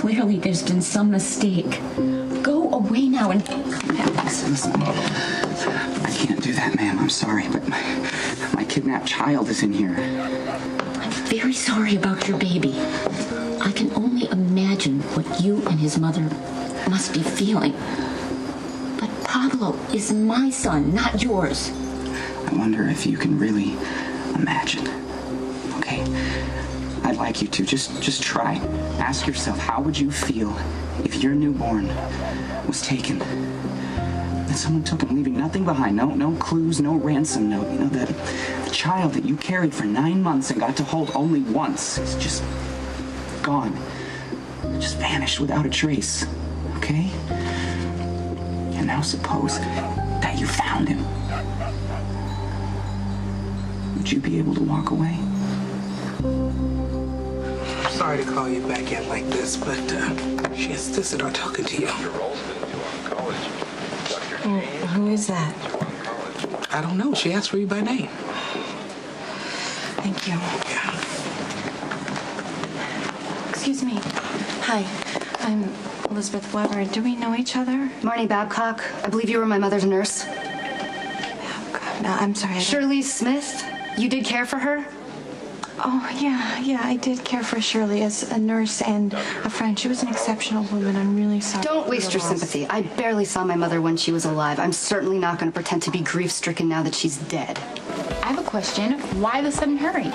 Clearly, there's been some mistake. Go away now and come back. Listen, I can't do that, ma'am. I'm sorry, but my kidnapped child is in here. I'm very sorry about your baby. I can only imagine what you and his mother must be feeling. But Pablo is my son, not yours. I wonder if you can really imagine. Okay? I'd like you to just try. Ask yourself, how would you feel if your newborn was taken? That someone took him, leaving nothing behind. No clues, no ransom note. You know, the child that you carried for 9 months and got to hold only once is just gone. Just vanished without a trace. Okay? And now suppose that you found him. Would you be able to walk away? Sorry to call you back in like this, but she insisted on talking to you. Who is that? I don't know. She asked for you by name. Thank you. Yeah. Excuse me. Hi, I'm Elizabeth Weber. Do we know each other? Marnie Babcock. I believe you were my mother's nurse. No, I'm sorry. Shirley Smith. You did care for her? Oh, yeah, I did care for Shirley as a nurse and a friend. She was an exceptional woman. I'm really sorry. Don't waste your sympathy. I barely saw my mother when she was alive. I'm certainly not going to pretend to be grief-stricken now that she's dead. I have a question. Why the sudden hurry?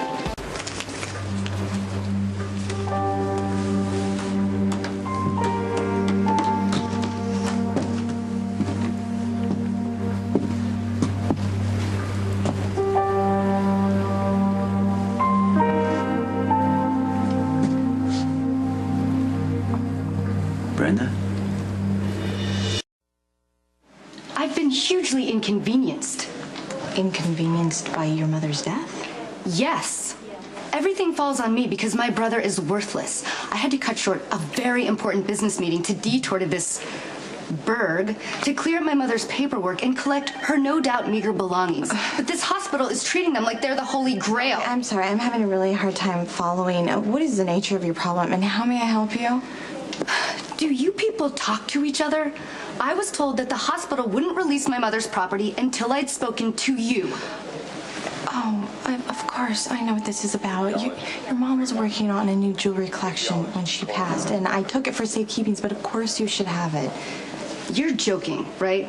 Brenda? I've been hugely inconvenienced. Inconvenienced by your mother's death? Yes. Everything falls on me because my brother is worthless. I had to cut short a very important business meeting to detour to this burg to clear up my mother's paperwork and collect her no doubt meager belongings. But this hospital is treating them like they're the Holy Grail. I'm sorry. I'm having a really hard time following. What is the nature of your problem and how may I help you? Do you people talk to each other? I was told that the hospital wouldn't release my mother's property until I'd spoken to you. Oh, of course. I know what this is about. Your mom was working on a new jewelry collection when she passed, and I took it for safekeeping, but of course you should have it. You're joking, right?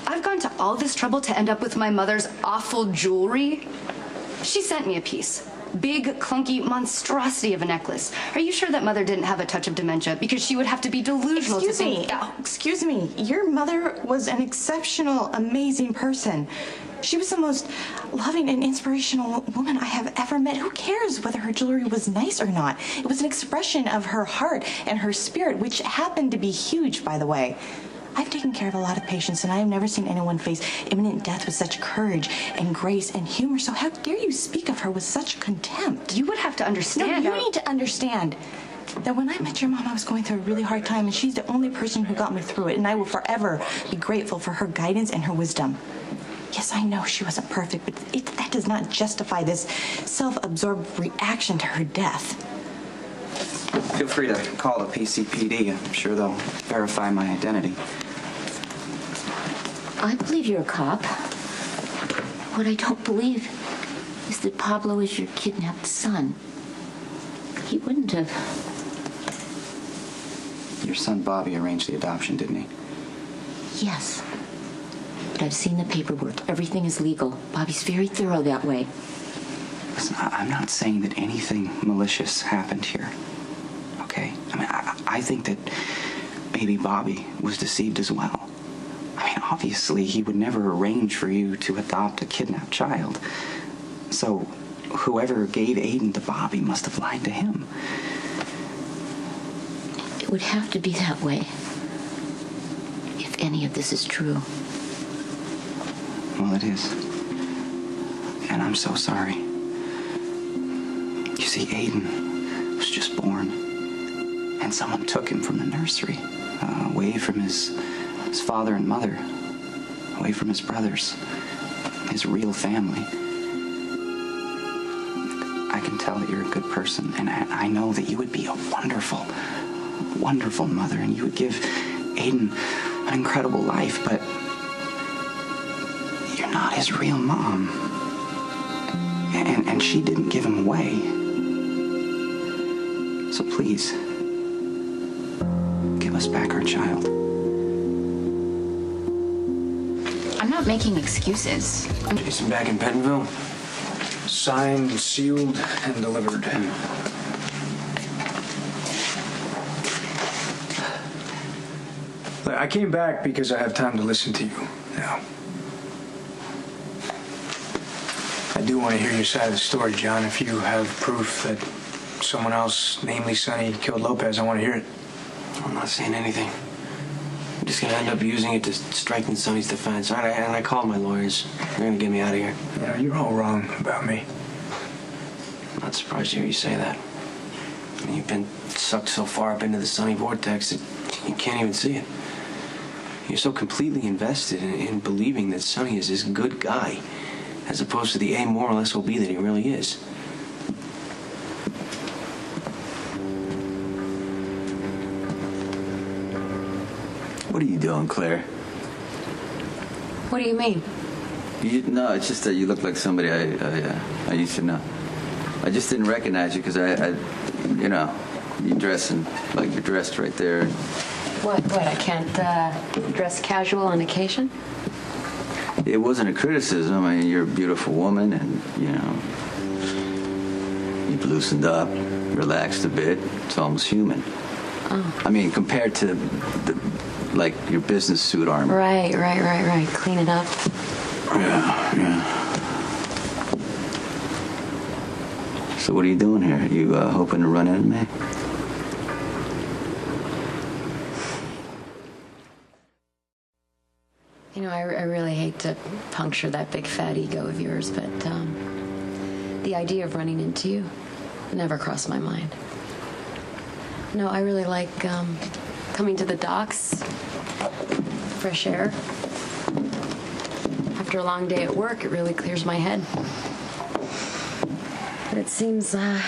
I've gone to all this trouble to end up with my mother's awful jewelry. She sent me a piece. Big, clunky monstrosity of a necklace. Are you sure that mother didn't have a touch of dementia? Because she would have to be delusional to think... Excuse me. Your mother was an exceptional, amazing person. She was the most loving and inspirational woman I have ever met. Who cares whether her jewelry was nice or not? It was an expression of her heart and her spirit, which happened to be huge, by the way. I've taken care of a lot of patients, and I have never seen anyone face imminent death with such courage and grace and humor. So how dare you speak of her with such contempt? You would have to understand. No, you need to understand that when I met your mom, I was going through a really hard time, and she's the only person who got me through it, and I will forever be grateful for her guidance and her wisdom. Yes, I know she wasn't perfect, but that does not justify this self-absorbed reaction to her death. Feel free to call the PCPD. I'm sure they'll verify my identity. I believe you're a cop. What I don't believe is that Pablo is your kidnapped son. He wouldn't have. Your son Bobby arranged the adoption, didn't he? Yes. But I've seen the paperwork. Everything is legal. Bobby's very thorough that way. Listen, I'm not saying that anything malicious happened here. Okay? I mean, I think that maybe Bobby was deceived as well. I mean, obviously, he would never arrange for you to adopt a kidnapped child. So, whoever gave Aiden to Bobby must have lied to him. It would have to be that way. If any of this is true. Well, it is. And I'm so sorry. You see, Aiden was just born. And someone took him from the nursery, away from his father and mother, away from his brothers, his real family. I can tell that you're a good person, and I know that you would be a wonderful, wonderful mother, and you would give Aiden an incredible life, but you're not his real mom. And she didn't give him away. So please, give us back our child. I'm not making excuses. Jason back in Bentonville. Signed, sealed, and delivered. Look, I came back because I have time to listen to you now. I do want to hear your side of the story, John. If you have proof that someone else, namely Sonny, killed Lopez, I want to hear it. I'm not saying anything. I'm just gonna end up using it to strengthen Sonny's defense. And I called my lawyers. They're gonna get me out of here. You know, you're all wrong about me. I'm not surprised to hear you say that. I mean, you've been sucked so far up into the Sonny vortex that you can't even see it. You're so completely invested in believing that Sonny is this good guy, as opposed to the amoral SOB that he really is. What are you doing, Claire? What do you mean? No, it's just that you look like somebody I used to know. I just didn't recognize you because you know, you're dressing like you're dressed right there. What, I can't dress casual on occasion? It wasn't a criticism. I mean, you're a beautiful woman and, you know, you've loosened up, relaxed a bit. It's almost human. Oh. I mean, compared to, like, your business suit armor. Right. Clean it up. Yeah. So what are you doing here? You hoping to run into me? You know, I really hate to puncture that big fat ego of yours, but the idea of running into you never crossed my mind. No, I really like coming to the docks, fresh air. After a long day at work, it really clears my head. But it seems the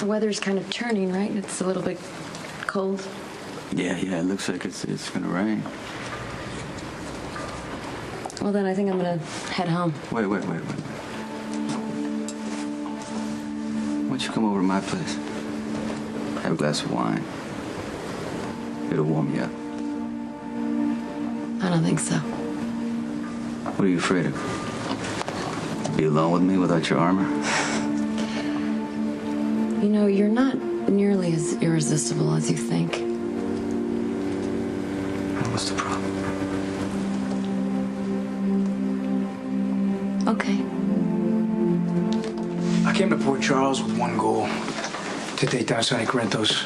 weather's kind of turning, right? It's a little bit cold. Yeah, it looks like it's gonna rain. Well, then I think I'm gonna head home. Wait. Why don't you come over to my place? Have a glass of wine. It'll warm you up. I don't think so. What are you afraid of? Be alone with me without your armor? You know, you're not nearly as irresistible as you think. What's the problem? Okay. I came to Port Charles with one goal: to take down Sonny Corinthos.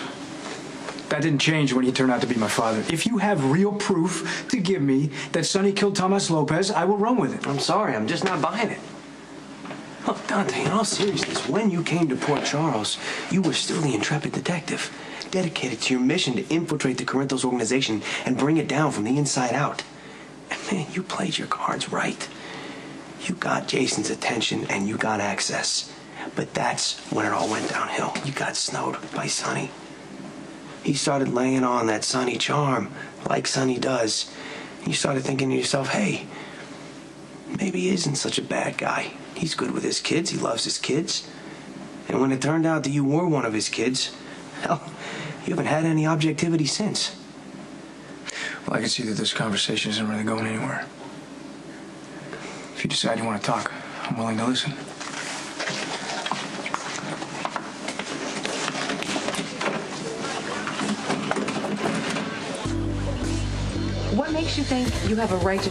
That didn't change when he turned out to be my father. If you have real proof to give me that Sonny killed Tomas Lopez, I will run with it. I'm sorry, I'm just not buying it. Look, Dante, in all seriousness, when you came to Port Charles, you were still the intrepid detective, dedicated to your mission to infiltrate the Corinthos organization and bring it down from the inside out. And man, you played your cards right. You got Jason's attention and you got access. But that's when it all went downhill. You got snowed by Sonny. He started laying on that Sonny charm, like Sonny does. And you started thinking to yourself, hey, maybe he isn't such a bad guy. He's good with his kids. He loves his kids. And when it turned out that you were one of his kids, hell, you haven't had any objectivity since. Well, I can see that this conversation isn't really going anywhere. If you decide you want to talk, I'm willing to listen. What makes you think you have a right to